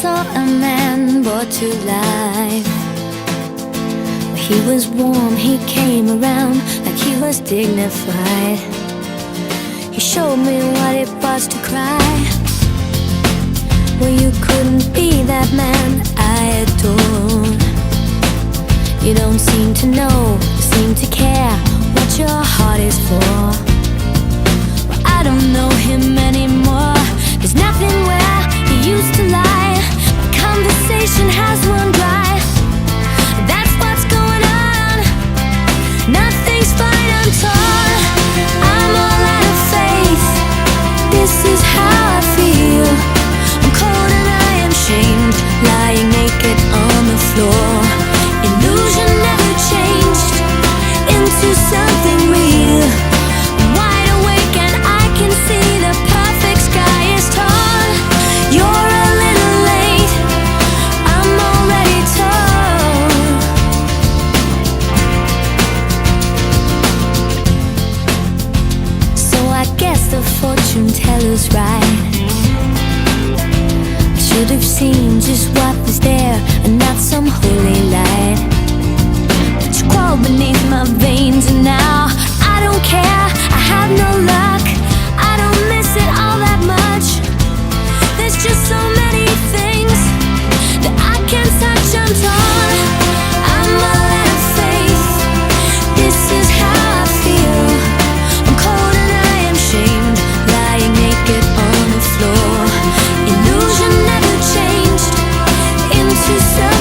saw a man brought to life. He was warm, he came around like he was dignified. He showed me what it was to cry. Well, you couldn't be that man I adored. You don't seem to know, seem to care what your heart is for. Well, I don't know him anymore. There's nothing where he used to lie. My conversation has run dry. That's what's going on. Nothing's fine, I'm torn. I'm all out of faith. This is how I feel. I'm cold and I am shamed, lying naked on the floor. Illusion never changed into something real. I'm wide awake and I can see the perfect sky is torn. You're a little late, I'm already torn. So I guess the fortune teller's right. I should have seen just what was there and not some holy light. But you crawl beneath my veins and now I don't care, I have no luck. I don't miss it all that much. There's just so many things that I can't touch, I'm torn. I'm all out of faith. This is how I feel. I'm cold and I am shamed, lying naked on the floor. Illusion never changed into something